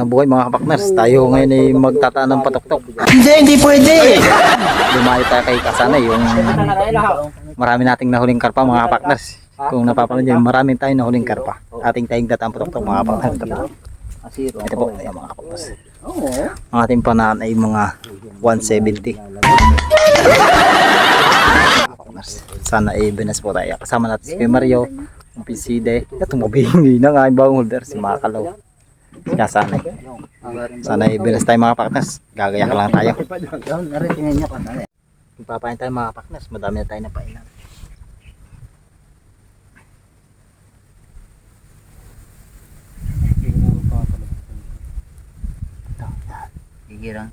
ng buhay mga kapakners. Tayo ngayon ay magtataan ng patok-tok. Hindi pwede. Lumayo tayo kay Kasanay, yung marami nating nahuling karpa mga kapakners. Kung napapanood nyo, marami tayong nahuling karpa. Ating tayong dataan patok-tok mga kapakners. Ito po, ayan, mga kapakners. Ang ating panaan ay mga 170. Sana ay binas po tayo. Kasama natin si Mario, ang Pinside. Itong mabingi na nga yung bagong holder, si Makalaw. Kaya sana ay binas tayo mga partners. Gagayak lang tayo. Papain tayo mga partners. Madami na tayo na painan. Gigirang.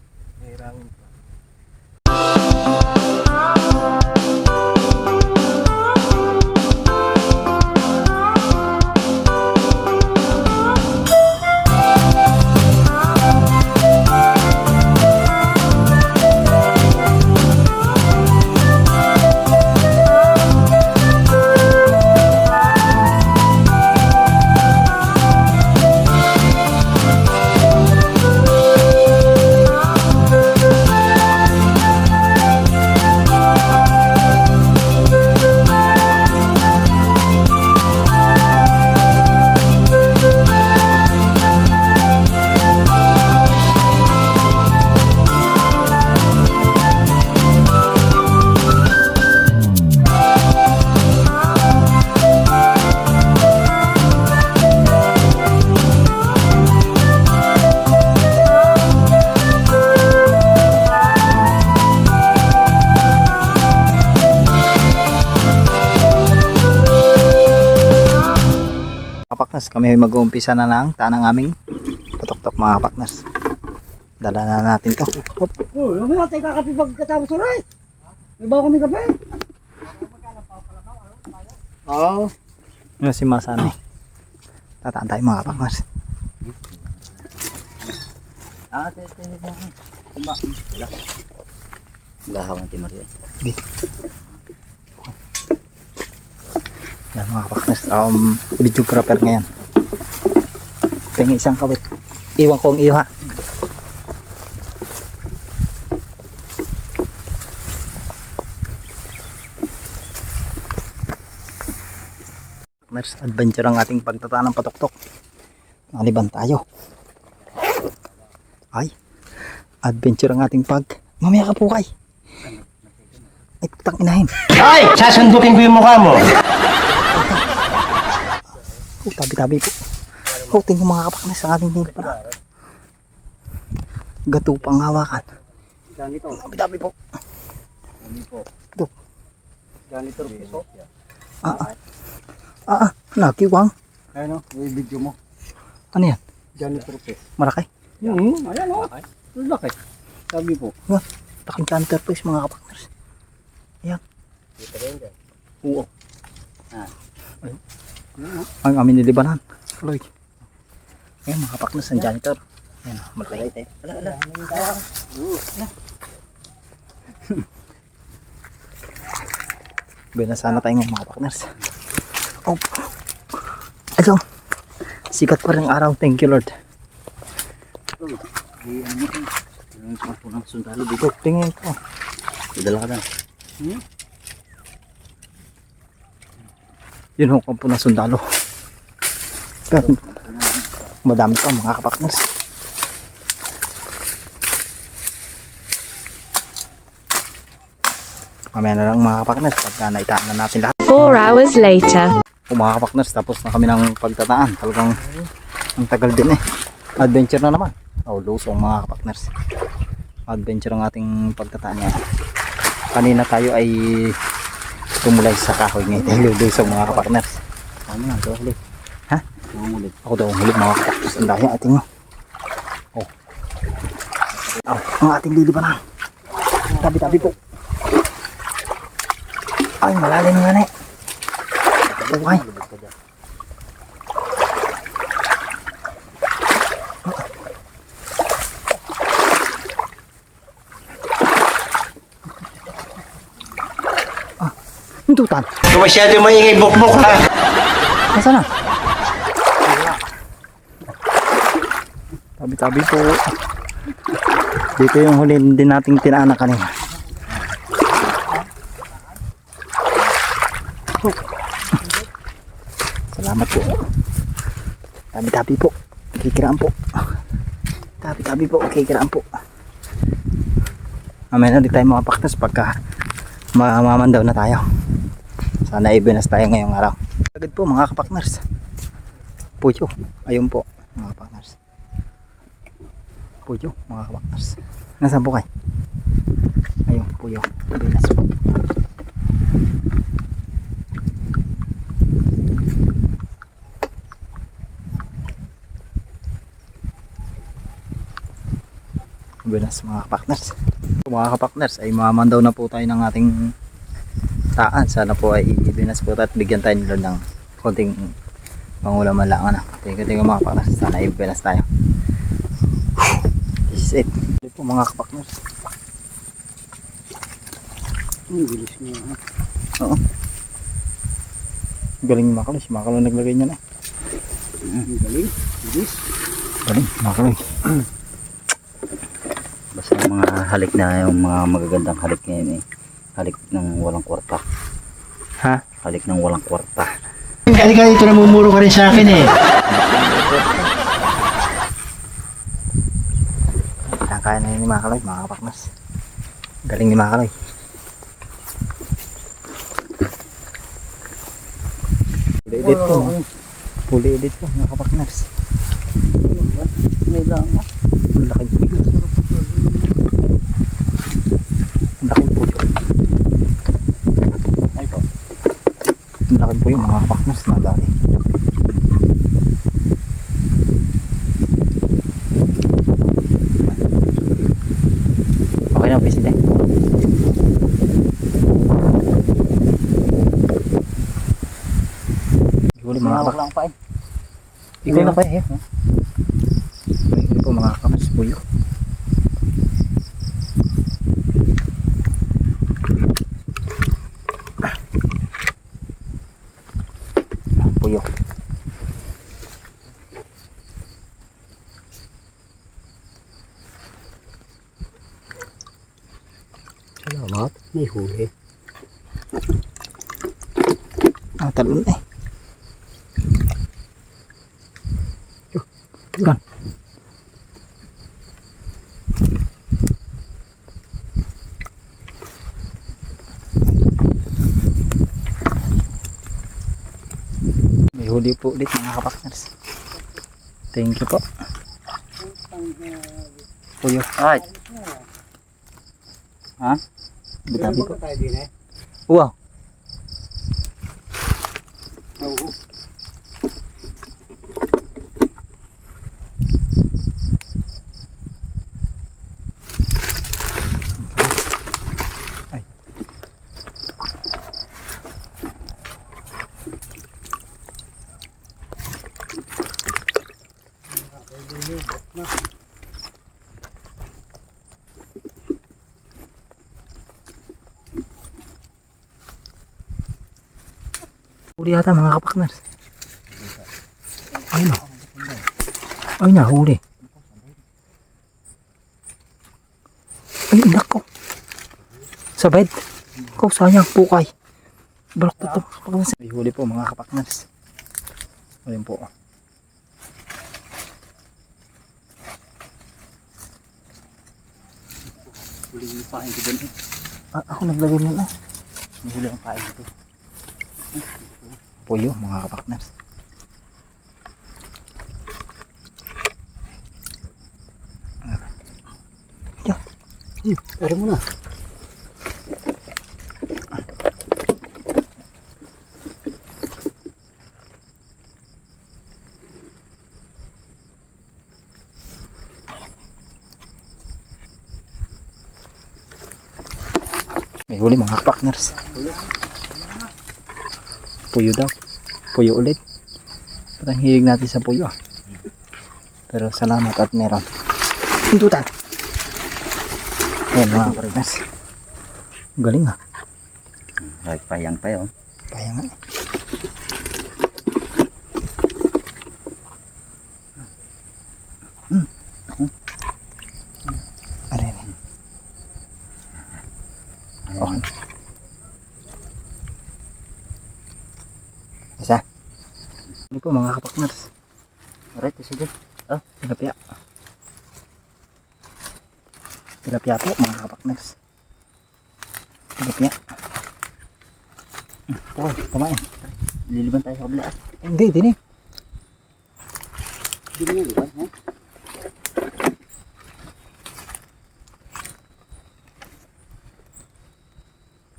Kapakners, kami ay mag-uumpisa na ng tanang aming patok-tok mga kapakners. Dala na natin to. Oh, yung mga tayo kakapi pagkatapos na rin. May bawa kami kape. Oo. Yun si Masani. Tataan tayo mga kapakners. Lahawan ti Mario. Di. Yan mga kapakners. Videographer ngayon. Tingin isang kawit. Iwan ko ang iyo ha. Adventure ang ating pagtataan ng patok-tok. Naliban tayo. Ay, adventure ang ating pag. Mamaya ka po kay. Ay, putang inahin. Ay! Sasundukin ko yung mukha mo! Oh, tabi-tabi po. Oh, tingnan mga kapakners ang ating tingin pala. Gato pang hawakan. Tabi-tabi po. Ito. Nakiwang. Ayun o, yung video mo. Ano yan? Janitor pe. Malaki? Ayan o. Laki. Sabi po. Laking planter place mga kapakners. Ayan. Oo. Ang amin nilibanan. Tuloy. Ayan mga kapakners ang janitor. Ayan, malaki. Binasana tayo ng mga kapakners. Oh. Ito. Sikat pa rin ang araw. Thank you Lord. Sundalo dito. Tingin ko. Idala ka na. Yun ang kampo ng sundalo. Pero madami pa mga kapakners. Mamaya na lang mga kapakners pagka naitaan na natin lahat. 4 hours later. Mga kapakners, tapos na kami ng pagtataan. Talagang ang tagal din eh. Adventure na naman. Oh, lusong mga kapakners. Adventure ang ating pagtataan niya. Kanina tayo ay tumulay sa kahoy ngayon. Tayo lusong mga kapakners. Ano na? Ito ulit. Ha? Ulit. Ako daw ang huli mga kapakners. Ang dahil ating oh. Oh, ang ating lilibanan. Tabi-tabi po. Ay, malalim nga na eh. Okay. Hintutan. Kung masyado maingay bukbok ha. Nasaan na? Tabi-tabi po. Dito yung huli din nating tinaanak kanina. Salamat po. Tabi-tabi po. Kikiraan po. Tabi-tabi po. Kikiraan po. Mamaya na di tayo mga paktas pagka mamamandaw na tayo. Sana ibinas tayo ngayong araw. Agad po mga kapakners. Puyo. Ayun po mga kapakners. Puyo mga kapakners. Nasaan po kayo? Ayun puyo. Ibinas po. Ibinas mga kapakners. Mga kapakners ay mamandaw na po tayo ng ating taan. Sana po ay ibinas po at bigyan tayo nila ng konting pangulaman lang. Tingnan mga kapakners. Sana ibinas tayo. This is it. Ito po mga kapakners. Bilis niya. Oo. Galing ni Makalos. Makalos naglagay niya na. Galing. Bilis. Galing Makalos. Basta yung mga halik na yung mga magagandang halik ngayon eh. Halik ng walang kwarta. Ha? Halik ng walang kwarta. Kaya ka dito namumuro ka rin sa akin eh. Kaya na yun ni Makaloy, mga kapakmas. Galing ni Makaloy. Huli edit po. Huli edit po, mga kapakmas. May lang. Ang laki po yun. Ang laki po yun. Ay po. Ang laki po yun, mga kapakmas. Nadali. Okay na, President. Huli mga kapakmas. lang pa eh. Ikaw na pa eh. Ito po mga kamas puyo. Puyo. Salamat. May huli. Talon eh. Yan. May huli po ulit mga kapakners. Thank you po. Puyo. Ay! Ha? Bitabi po. tayo din eh. Wow. Oo. Huli yata mga kapakners. Ay na. Ay na, huli. Ay, nako. Sa bed. Ikaw, sayang, pukay. Balak to ito. May huli po mga kapakners. Ayun po. Huli yung pain ko dun eh. Ako naglagay mo na. May huli ang pain ko. Puyo mga kapakners. Pero mo na. May huli mga kapakners. Puyo daw. Puyo ulit. Parang hilig natin sa puyo. Pero salamat at meron. Pintutan. Ayan mga kapakners. Galing ha. Payang pa yun. Kaya nga. Ano po mga kapakners? Alright, sige. Tilapia. Tilapia po mga kapakners. Tilapia. Oh, kumain. Liliban tayo sa kabila. Hindi, din eh. Hindi mo liliban, ha?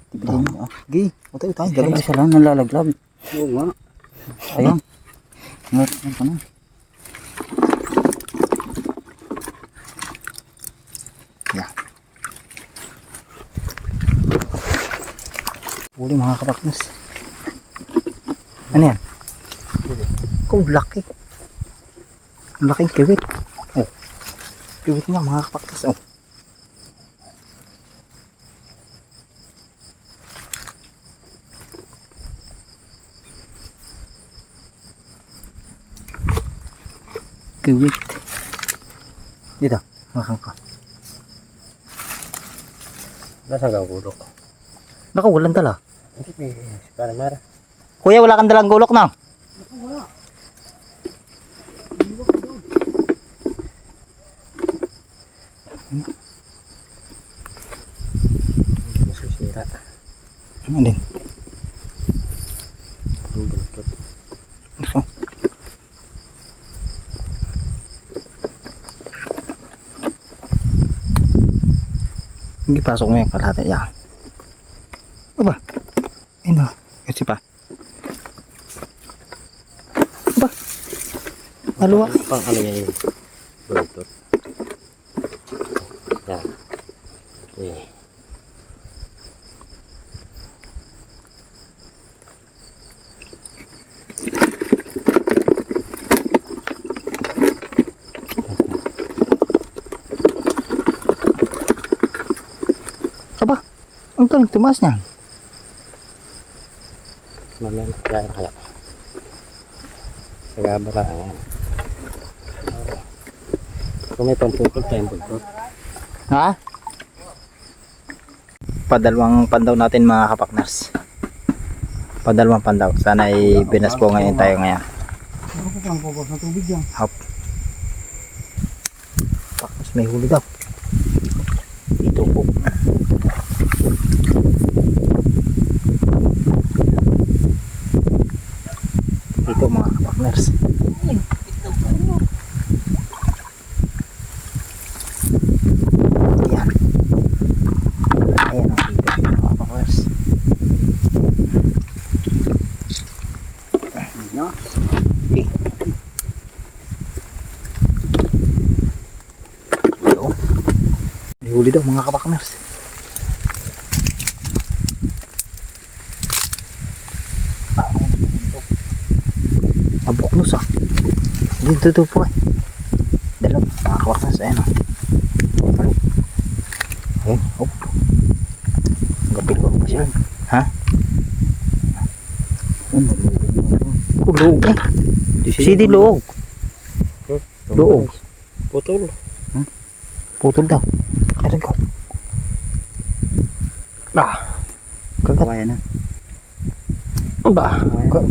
Tipitin mo, Gi, utay tayo. Dami isa lang nalalaglag. Oo nga. Ayan. Ngayon pa na. Yeah. Huli mga kapakners. Ano yan? Kung laki. Ang laking kiwit. Oh. Kiwit nga mga kapakners. Oh. Kiwit. Dito, makang ko. Nasa gulok. Naku, walang dala. Hindi, para mara. Kuya, wala kang dalang gulok na. Masusira. Ano din? Ang bulot. Gusto. Hindi pasok mo yung kalahati. Yan. Aba. Ano? Kasi pa. Aba. Aluwa. Pang ano yan yun? Bulot. Yan. Eh. Aba. Ang galing tumaas niya. Mamaya kaya kaya. Kaya baka kung may pampupot tayong bulot. Ha? Padalawang pandaw natin mga kapakners. Padalawang pandaw. Sana ay binas po ngayon tayo ngayon. Ano ko pang pupot na tubig yan? Hop. Tapos may huli daw. Ito po. Ito mga kapakners. Ayan. Ayan ang dito mga kapakners. No? Okay. Ito. May huli daw mga kapakners. Abuknos ah. Dito po eh. Dalaw. Mga kapakners. Ayan o. Ayan. Hop. Gapit ko pa siya. Ha? Luog eh. Sidi luog. Luog. Putol. Putol daw. Ayan ko. Kagat. Kaya na. Ba?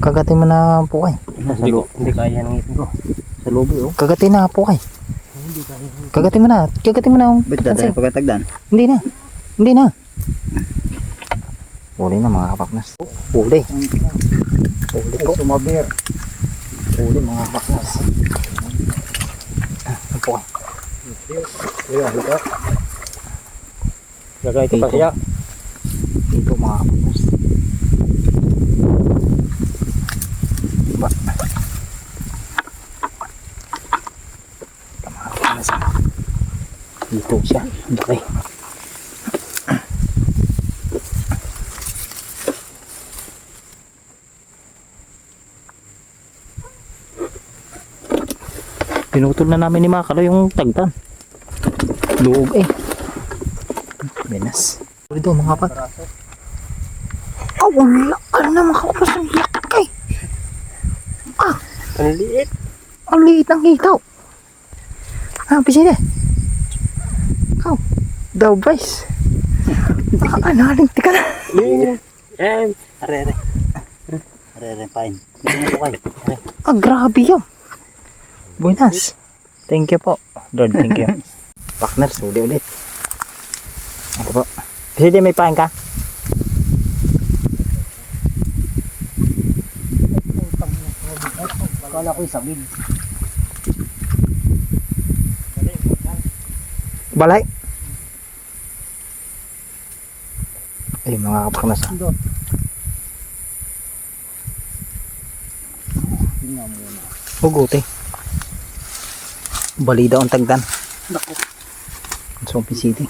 Kagatin mo na po kay. Hindi kaya ng ngipin ko. Sa lobo, oh. Kagatin na po kay. Kagatin mo na. Kagatin mo na. Ba't dati pagkatagdan? Hindi na. Hindi na. Huli na mga kapaknas. Huli. Huli po. Sumabir. Huli mga kapaknas. Ano po kay? Ayan, ito. Lagay ito pa siya. Dito mga kapaknas. Ba? Mga kapaknas. Dito siya. Okay. Pinutol na namin ni Makalo yung tagtan. Luog eh. Menas. Ulit daw mga kapat. Oh, wala. Ano na mga kapas ang laki. Ang liit. Ang liit ng hitaw. Pisin eh. Ikaw. Daw guys. Ano, tika na. Are. Are, fine. Ah, grabe yun. Buenas. Thank you po. Lord, thank you. Partners, uli ulit. Ako po. Kasi di may pain ka? Kala ko'y sabid. Balay. Ay, mga kapaknas. Tingnan mo na. Huguti. Balida ang tagdan. Naku. Sopi City.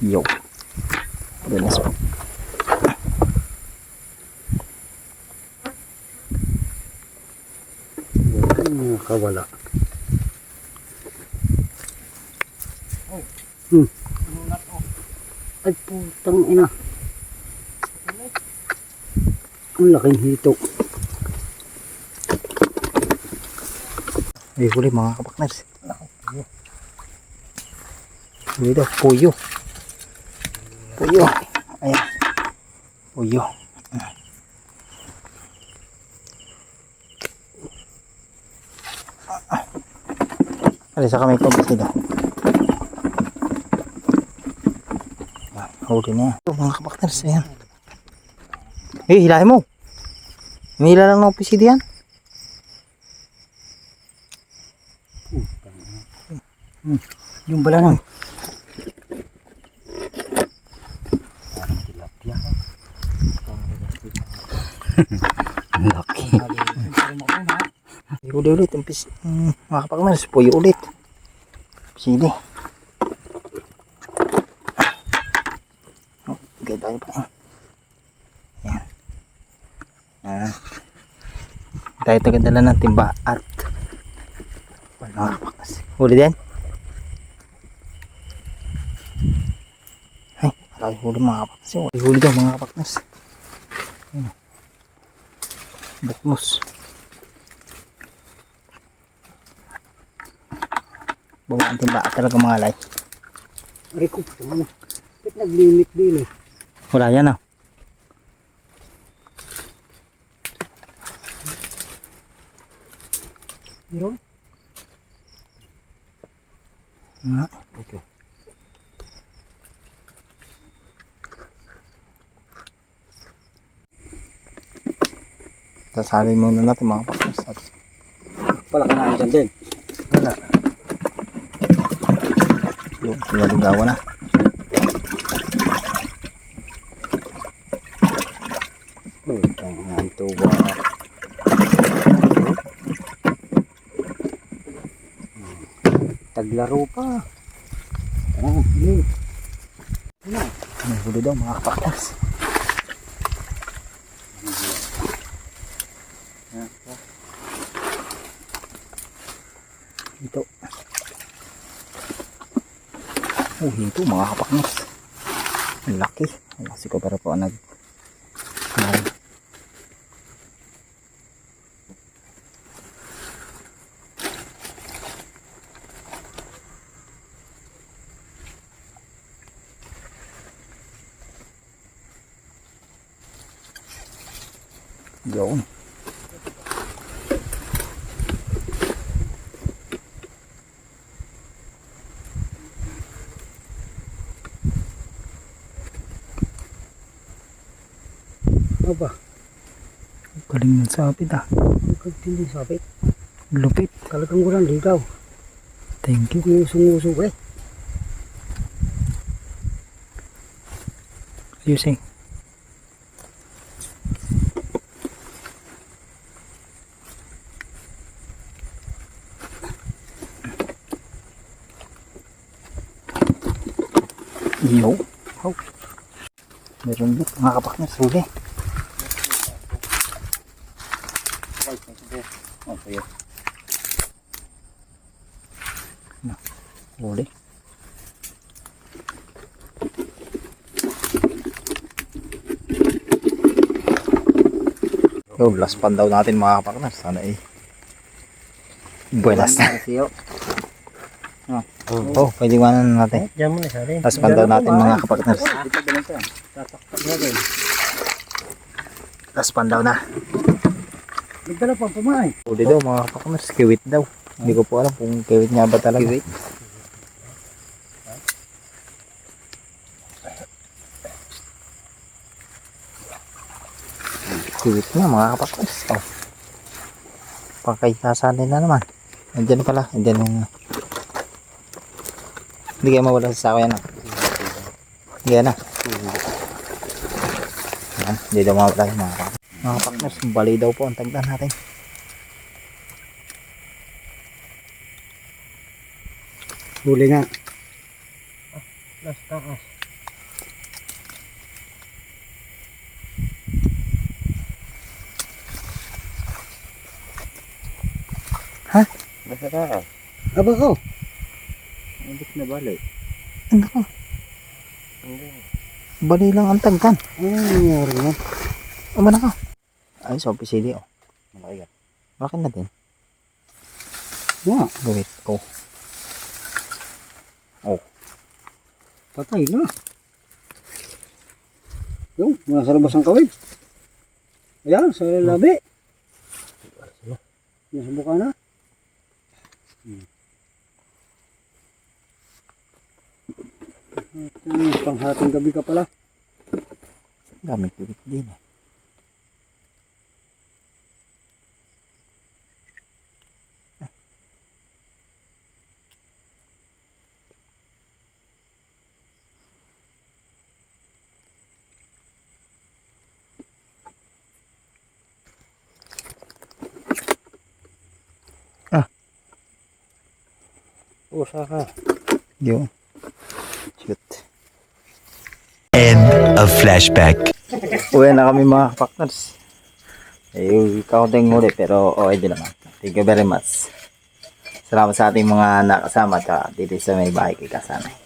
Yo. Buenas po. Kawala. Ay putang ina. Ang laking hito. Ay, huli mga kapakners. Huli daw, puyo. Puyo. Ayan. Puyo. Alisa kami pabasida. Huli na yan. Ito mga kapakners, ayan. Eh, hilahin mo. Hila lang ng opisida yan. Yung bala nang. Ang laki. Huli ulit. Mga kapakners, puyo ulit. Sige. Oh, okay tayo pa. Yan. Tayo tagadala ng timba at mga kapakners. Huli din. Ay, marami huli mga kapakners. Huli daw mga kapakners. Buknos. Bawaan timba at talaga mga alay. Rico, ano? Ba't nag-limit din eh? Wala yan ah. Meron? Okay. Sasalin muna natin mga kapakners. Pala kanain dyan din. Wala. Yung pinaligawan na. Putang ina ito ba? Taglaro pa. Oh, yun. May huli daw mga kapakners. Ito. Oh, ito mga kapakners. Ang laki. Kasi ko para po nag yun. Aba, Galing ng sapit ah. ang kagtindi sabit. Lupit. Talagang walang ligaw. Thank you. Usong-usong eh. Ayusin. Yo. Oh. Meron din mga kapakners huli. Okay. Huli. Yo, last pan daw natin mga kapakners. Sana eh. Buenas na. Oh, pwede iwanan na natin. Diyan mo na sa rin. Last pan daw natin mga kapakners. Dito ba lang ito? Tataktak na rin. Last pan daw na. Nagdala pang pumain. Huli daw mga kapakners, kiwit daw. Hindi ko po alam kung kiwit nga ba talaga. Kiwit. Kiwit nga mga kapakners. Oh. Pakaisasanay na naman. Andiyan pala. Andiyan yung... Hindi kayo mawala sa sako yan. Hindi yan na. Yan. Hindi daw mawala yung mga kapakners. Mga kapakners, bali daw po ang tagdan natin. Huli nga. Basta ka. Aba ko. Hindi na balik. Ano ko? Bali lang ang tagdan. Ano nangyari nga? Ama na ka. Ay, so pisili oh. Malaki ka. Bakit na din? Nga. Gawit ko. Patay na. Yung, nasa labas ang kawid. Ayan, sa labi. Nasa buka na. At panghating gabi ka pala. Gamit kiwit din eh. Usa ka. Yun. Shoot. End of flashback. Uwi na kami mga kapakners. Eh, kaunting huli pero okay din naman. Thank you very much. Salamat sa ating mga nakasama at dito sa may bahay kay Kasanay.